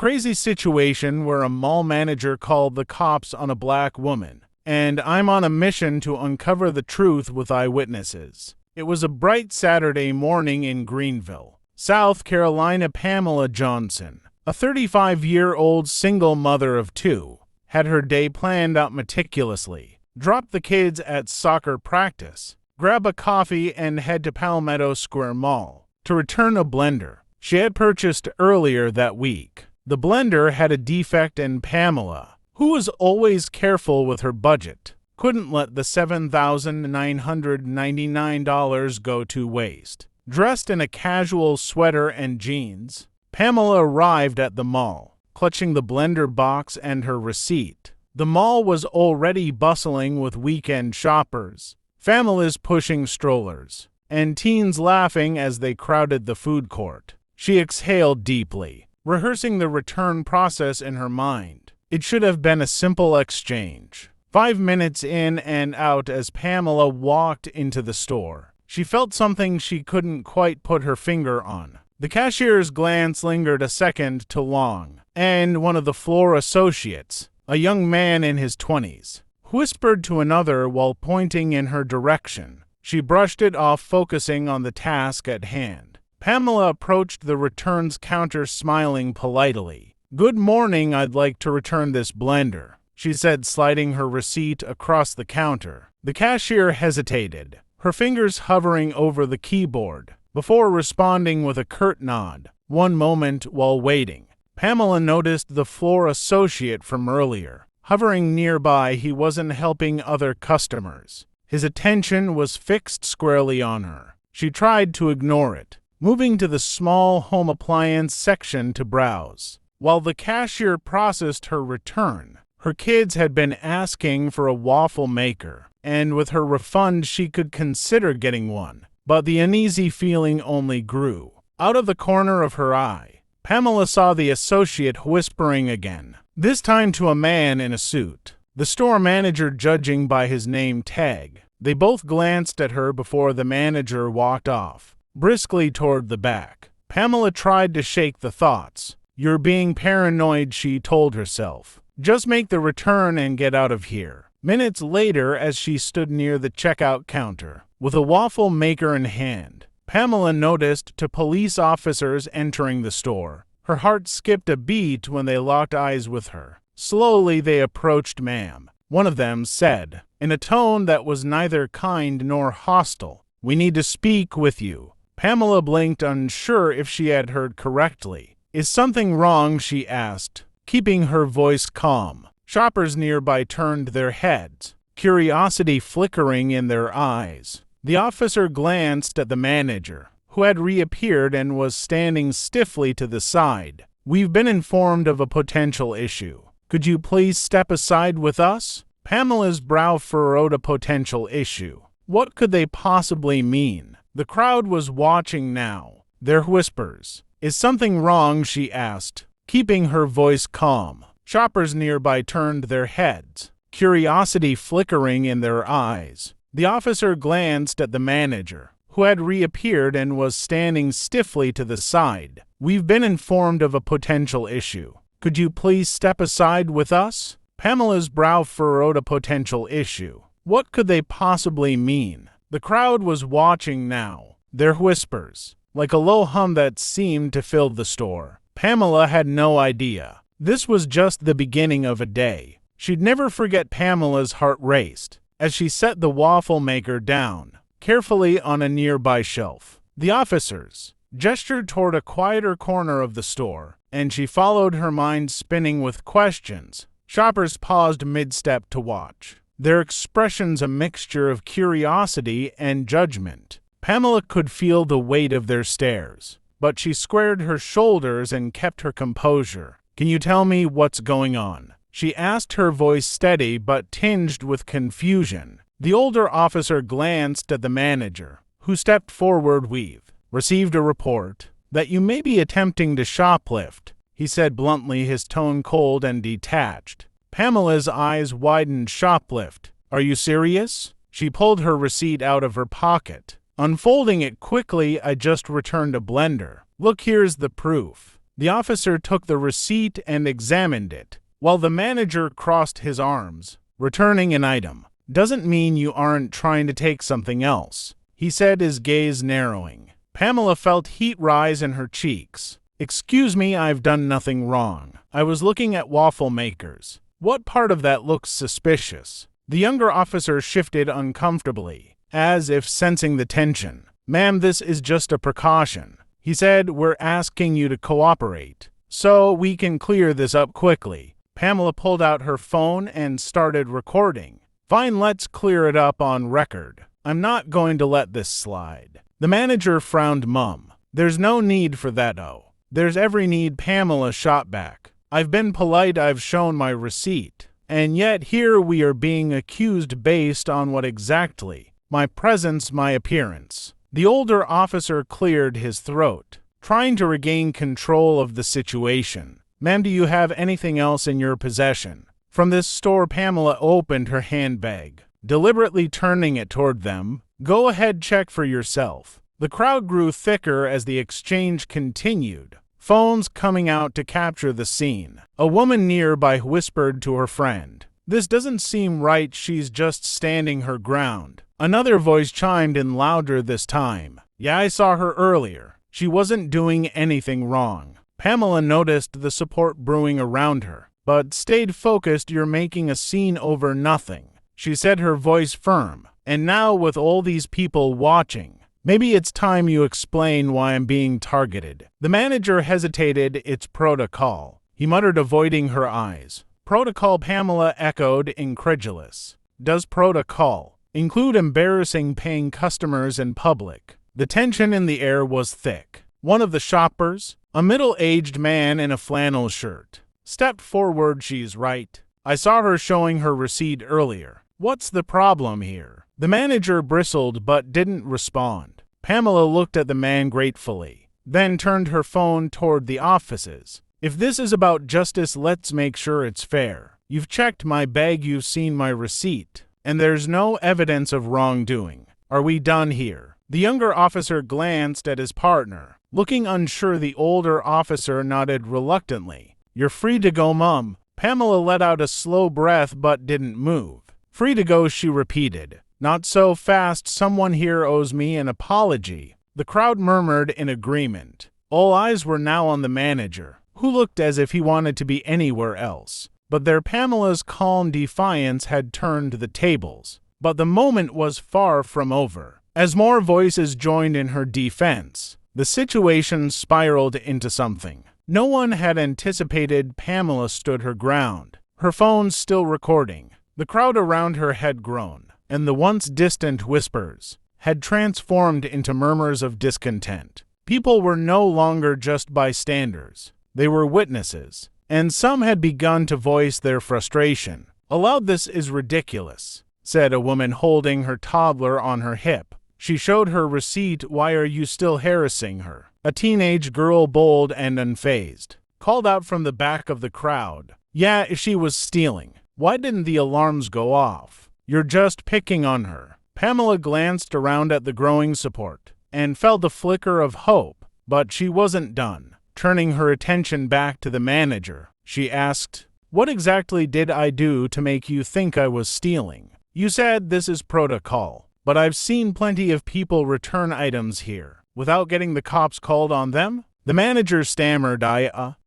Crazy situation where a mall manager called the cops on a black woman, and I'm on a mission to uncover the truth with eyewitnesses. It was a bright Saturday morning in Greenville, South Carolina. Pamela Johnson, a 35-year-old single mother of two, had her day planned out meticulously. Drop the kids at soccer practice, grab a coffee, and head to Palmetto Square Mall to return a blender she had purchased earlier that week. The blender had a defect, and Pamela, who was always careful with her budget, couldn't let the $7,999 go to waste. Dressed in a casual sweater and jeans, Pamela arrived at the mall, clutching the blender box and her receipt. The mall was already bustling with weekend shoppers, families pushing strollers, and teens laughing as they crowded the food court. She exhaled deeply, rehearsing the return process in her mind. It should have been a simple exchange. 5 minutes in and out. As Pamela walked into the store, she felt something she couldn't quite put her finger on. The cashier's glance lingered a second too long, and one of the floor associates, a young man in his 20s, whispered to another while pointing in her direction. She brushed it off, focusing on the task at hand. Pamela approached the returns counter, smiling politely. "Good morning, I'd like to return this blender," she said, sliding her receipt across the counter. The cashier hesitated, her fingers hovering over the keyboard, before responding with a curt nod. One moment. While waiting, Pamela noticed the floor associate from earlier, hovering nearby. He wasn't helping other customers. His attention was fixed squarely on her. She tried to ignore it, moving to the small home appliance section to browse. While the cashier processed her return, her kids had been asking for a waffle maker, and with her refund she could consider getting one. But the uneasy feeling only grew. Out of the corner of her eye, Pamela saw the associate whispering again, this time to a man in a suit, the store manager, judging by his name tag. They both glanced at her before the manager walked off, briskly toward the back. Pamela tried to shake the thoughts. "You're being paranoid," she told herself. "Just make the return and get out of here." Minutes later, as she stood near the checkout counter, with a waffle maker in hand, Pamela noticed two police officers entering the store. Her heart skipped a beat when they locked eyes with her. Slowly they approached. "Ma'am," one of them said, in a tone that was neither kind nor hostile, "we need to speak with you." Pamela blinked, unsure if she had heard correctly. "Is something wrong?" she asked, keeping her voice calm. Shoppers nearby turned their heads, curiosity flickering in their eyes. The officer glanced at the manager, who had reappeared and was standing stiffly to the side. "We've been informed of a potential issue. Could you please step aside with us?" Pamela's brow furrowed. A potential issue. What could they possibly mean? The crowd was watching now. Their whispers. "Is something wrong?" she asked, keeping her voice calm. Shoppers nearby turned their heads, curiosity flickering in their eyes. The officer glanced at the manager, who had reappeared and was standing stiffly to the side. "We've been informed of a potential issue. Could you please step aside with us?" Pamela's brow furrowed. A potential issue. What could they possibly mean? The crowd was watching now. Their whispers, like a low hum that seemed to fill the store. Pamela had no idea. This was just the beginning of a day she'd never forget. Pamela's heart raced as she set the waffle maker down carefully on a nearby shelf. The officers gestured toward a quieter corner of the store, and she followed, her mind spinning with questions. Shoppers paused mid-step to watch, their expressions a mixture of curiosity and judgment. Pamela could feel the weight of their stares, but she squared her shoulders and kept her composure. "Can you tell me what's going on?" she asked, her voice steady but tinged with confusion. The older officer glanced at the manager, who stepped forward. "We've received a report that you may be attempting to shoplift," he said bluntly, his tone cold and detached. Pamela's eyes widened. "Shoplift? Are you serious?" She pulled her receipt out of her pocket, unfolding it quickly. "I just returned a blender. Look, here's the proof." The officer took the receipt and examined it, while the manager crossed his arms. Returning an item doesn't mean you aren't trying to take something else, he said, his gaze narrowing. Pamela felt heat rise in her cheeks. Excuse me, I've done nothing wrong. I was looking at waffle makers. What part of that looks suspicious? The younger officer shifted uncomfortably, as if sensing the tension. Ma'am, this is just a precaution, he said. We're asking you to cooperate, so we can clear this up quickly. Pamela pulled out her phone and started recording. Fine, let's clear it up on record. I'm not going to let this slide. The manager frowned. Mum, there's no need for that. Oh, there's every need, Pamela shot back. I've been polite, I've shown my receipt. And yet here we are being accused based on what exactly? My presence, my appearance. The older officer cleared his throat, trying to regain control of the situation. Ma'am, do you have anything else in your possession? From this store? Pamela opened her handbag, deliberately turning it toward them. Go ahead, check for yourself. The crowd grew thicker as the exchange continued, phones coming out to capture the scene. A woman nearby whispered to her friend, "This doesn't seem right, she's just standing her ground." Another voice chimed in louder this time. "Yeah, I saw her earlier. She wasn't doing anything wrong." Pamela noticed the support brewing around her, but stayed focused. You're making a scene over nothing, she said, her voice firm. And now with all these people watching, maybe it's time you explain why I'm being targeted. The manager hesitated. It's protocol, he muttered, avoiding her eyes. Protocol? Pamela echoed, incredulous. Does protocol include embarrassing paying customers in public? The tension in the air was thick. One of the shoppers, a middle-aged man in a flannel shirt, stepped forward. She's right. I saw her showing her receipt earlier. What's the problem here? The manager bristled but didn't respond. Pamela looked at the man gratefully, then turned her phone toward the offices. If this is about justice, let's make sure it's fair. You've checked my bag, you've seen my receipt, and there's no evidence of wrongdoing. Are we done here? The younger officer glanced at his partner, looking unsure. The older officer nodded reluctantly. You're free to go, Mum. Pamela let out a slow breath but didn't move. Free to go, she repeated. Not so fast. Someone here owes me an apology. The crowd murmured in agreement. All eyes were now on the manager, who looked as if he wanted to be anywhere else. But Pamela's calm defiance had turned the tables. But the moment was far from over. As more voices joined in her defense, the situation spiraled into something no one had anticipated. Pamela stood her ground, her phone still recording. The crowd around her had grown, and the once distant whispers had transformed into murmurs of discontent. People were no longer just bystanders. They were witnesses, and some had begun to voice their frustration. Aloud, this is ridiculous, said a woman holding her toddler on her hip. She showed her receipt. Why are you still harassing her? A teenage girl, bold and unfazed, called out from the back of the crowd. Yeah, if she was stealing, why didn't the alarms go off? You're just picking on her. Pamela glanced around at the growing support and felt a flicker of hope, but she wasn't done. Turning her attention back to the manager, she asked, what exactly did I do to make you think I was stealing? You said this is protocol, but I've seen plenty of people return items here without getting the cops called on them. The manager stammered,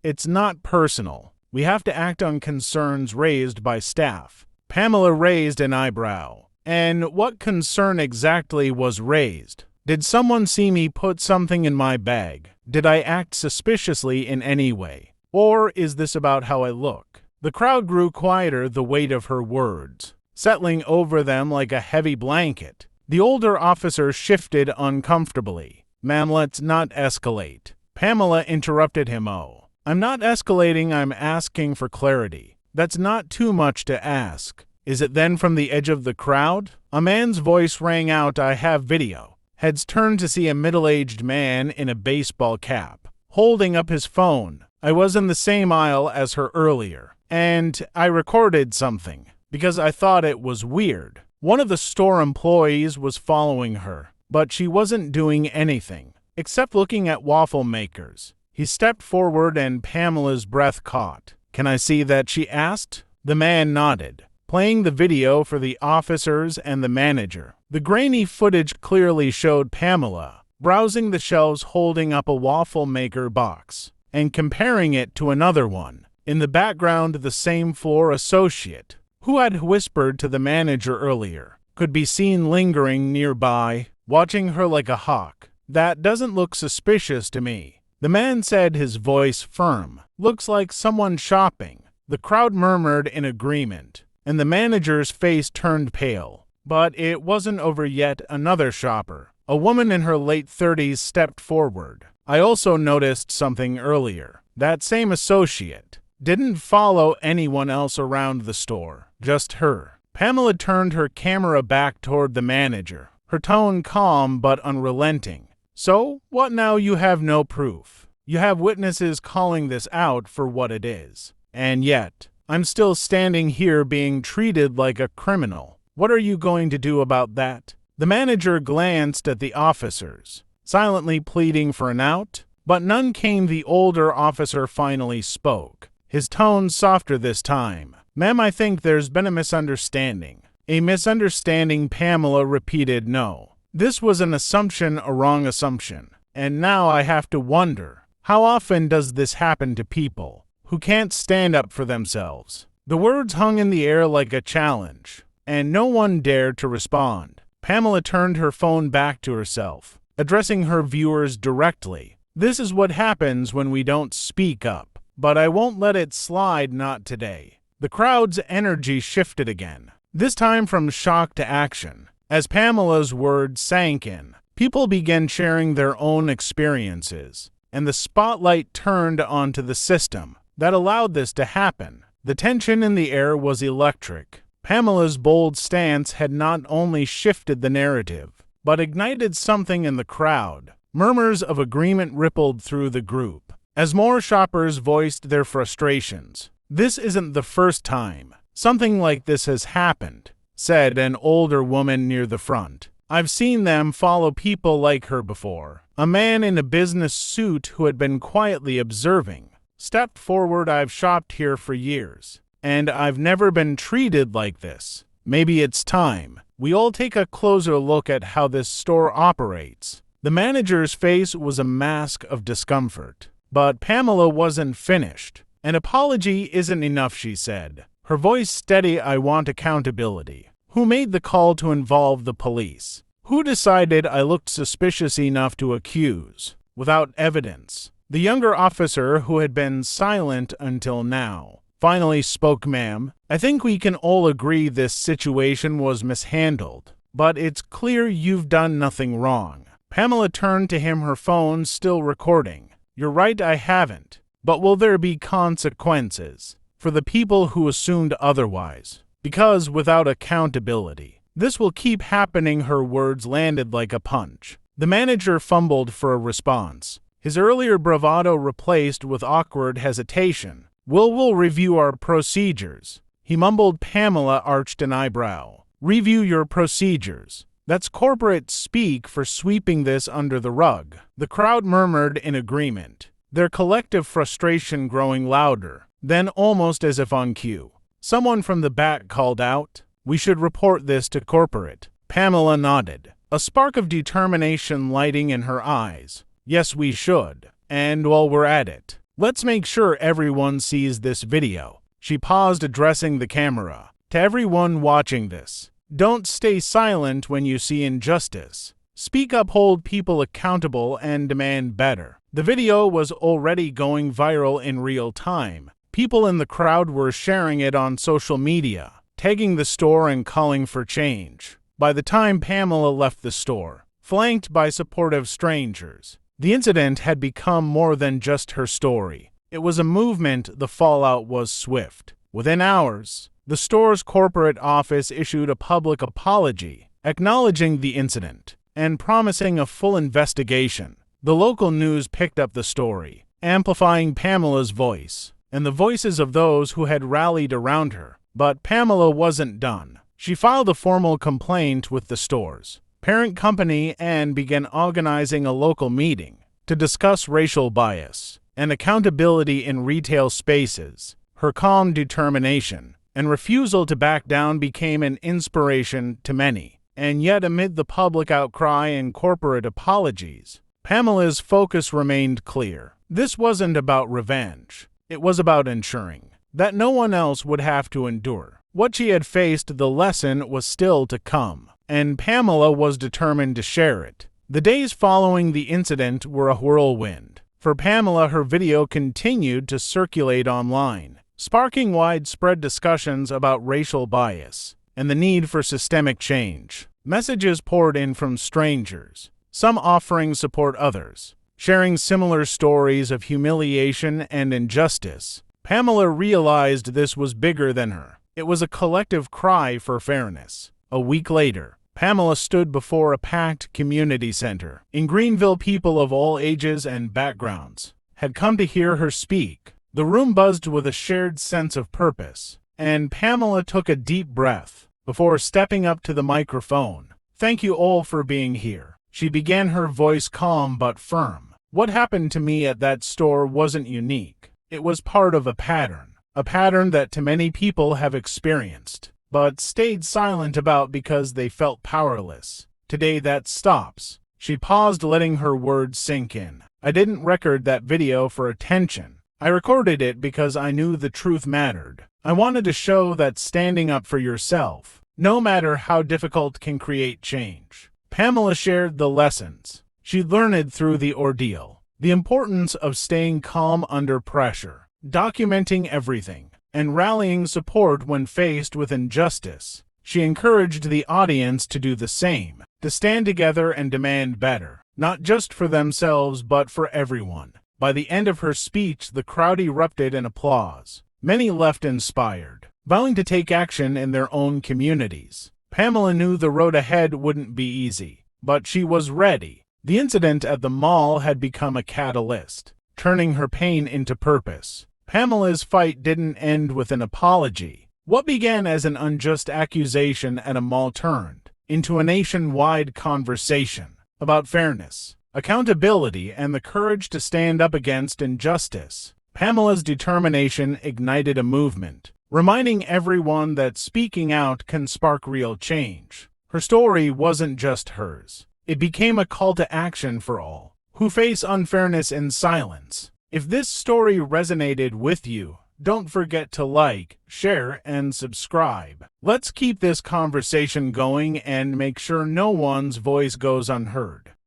it's not personal. We have to act on concerns raised by staff. Pamela raised an eyebrow. And what concern exactly was raised? Did someone see me put something in my bag? Did I act suspiciously in any way? Or is this about how I look? The crowd grew quieter, the weight of her words settling over them like a heavy blanket. The older officer shifted uncomfortably. Ma'am, let's not escalate. Pamela interrupted him. Oh, I'm not escalating, I'm asking for clarity. That's not too much to ask. Is it then? From the edge of the crowd, a man's voice rang out. I have video. Heads turned to see a middle-aged man in a baseball cap, holding up his phone. I was in the same aisle as her earlier, and I recorded something because I thought it was weird. One of the store employees was following her, but she wasn't doing anything except looking at waffle makers. He stepped forward and Pamela's breath caught. "Can I see that?" she asked. The man nodded, playing the video for the officers and the manager. The grainy footage clearly showed Pamela browsing the shelves holding up a waffle maker box and comparing it to another one. In the background, the same floor associate, who had whispered to the manager earlier, could be seen lingering nearby, watching her like a hawk. "That doesn't look suspicious to me," the man said, his voice firm. "Looks like someone shopping." The crowd murmured in agreement, and the manager's face turned pale. But it wasn't over yet. Another shopper, a woman in her late 30s, stepped forward. "I also noticed something earlier. That same associate didn't follow anyone else around the store, just her." Pamela turned her camera back toward the manager, her tone calm but unrelenting. "So, what now? You have no proof. You have witnesses calling this out for what it is. And yet, I'm still standing here being treated like a criminal. What are you going to do about that?" The manager glanced at the officers, silently pleading for an out, but none came. The older officer finally spoke, his tone softer this time. "Ma'am, I think there's been a misunderstanding." "A misunderstanding?" Pamela repeated. "No. This was an assumption, a wrong assumption. And now I have to wonder, how often does this happen to people who can't stand up for themselves?" The words hung in the air like a challenge, and no one dared to respond. Pamela turned her phone back to herself, addressing her viewers directly. "This is what happens when we don't speak up. But I won't let it slide, not today." The crowd's energy shifted again, this time from shock to action. As Pamela's words sank in, people began sharing their own experiences, and the spotlight turned onto the system that allowed this to happen. The tension in the air was electric. Pamela's bold stance had not only shifted the narrative, but ignited something in the crowd. Murmurs of agreement rippled through the group as more shoppers voiced their frustrations. "This isn't the first time something like this has happened," said an older woman near the front. "I've seen them follow people like her before." A man in a business suit who had been quietly observing stepped forward. "I've shopped here for years, and I've never been treated like this. Maybe it's time we all take a closer look at how this store operates." The manager's face was a mask of discomfort. But Pamela wasn't finished. "An apology isn't enough," she said, her voice steady. "I want accountability. Who made the call to involve the police? Who decided I looked suspicious enough to accuse without evidence?" The younger officer, who had been silent until now, finally spoke. "Ma'am, I think we can all agree this situation was mishandled, but it's clear you've done nothing wrong." Pamela turned to him, her phone still recording. "You're right, I haven't. But will there be consequences for the people who assumed otherwise? Because without accountability, this will keep happening." Her words landed like a punch. The manager fumbled for a response, his earlier bravado replaced with awkward hesitation. We'll review our procedures," he mumbled. Pamela arched an eyebrow. "Review your procedures? That's corporate speak for sweeping this under the rug." The crowd murmured in agreement, their collective frustration growing louder. Then, almost as if on cue, someone from the back called out, "We should report this to corporate." Pamela nodded, a spark of determination lighting in her eyes. "Yes, we should. And while we're at it, let's make sure everyone sees this video." She paused, addressing the camera. "To everyone watching this, don't stay silent when you see injustice. Speak up, hold people accountable, and demand better." The video was already going viral in real time. People in the crowd were sharing it on social media, tagging the store and calling for change. By the time Pamela left the store, flanked by supportive strangers, the incident had become more than just her story. It was a movement. The fallout was swift. Within hours, the store's corporate office issued a public apology, acknowledging the incident and promising a full investigation. The local news picked up the story, amplifying Pamela's voice and the voices of those who had rallied around her. But Pamela wasn't done. She filed a formal complaint with the store's parent company and began organizing a local meeting to discuss racial bias. and accountability in retail spaces. Her calm determination and refusal to back down became an inspiration to many. And yet, amid the public outcry and corporate apologies, Pamela's focus remained clear. This wasn't about revenge. It was about ensuring that no one else would have to endure what she had faced. The lesson was still to come, and Pamela was determined to share it. The days following the incident were a whirlwind. For Pamela, her video continued to circulate online, sparking widespread discussions about racial bias and the need for systemic change. Messages poured in from strangers, some offering support, others sharing similar stories of humiliation and injustice. Pamela realized this was bigger than her. It was a collective cry for fairness. A week later, Pamela stood before a packed community center in Greenville. People of all ages and backgrounds had come to hear her speak. The room buzzed with a shared sense of purpose, and Pamela took a deep breath before stepping up to the microphone. "Thank you all for being here," she began, her voice calm but firm. "What happened to me at that store wasn't unique. It was part of a pattern that too many people have experienced, but stayed silent about because they felt powerless. Today that stops." She paused, letting her words sink in. "I didn't record that video for attention. I recorded it because I knew the truth mattered. I wanted to show that standing up for yourself, no matter how difficult, can create change." Pamela shared the lessons she learned through the ordeal, the importance of staying calm under pressure, documenting everything, and rallying support when faced with injustice. She encouraged the audience to do the same, to stand together and demand better, not just for themselves but for everyone. By the end of her speech, the crowd erupted in applause. Many left inspired, vowing to take action in their own communities. Pamela knew the road ahead wouldn't be easy, but she was ready. The incident at the mall had become a catalyst, turning her pain into purpose. Pamela's fight didn't end with an apology. What began as an unjust accusation at a mall turned into a nationwide conversation about fairness, accountability, and the courage to stand up against injustice. Pamela's determination ignited a movement, reminding everyone that speaking out can spark real change. Her story wasn't just hers. It became a call to action for all who face unfairness in silence. If this story resonated with you, don't forget to like, share, and subscribe. Let's keep this conversation going and make sure no one's voice goes unheard.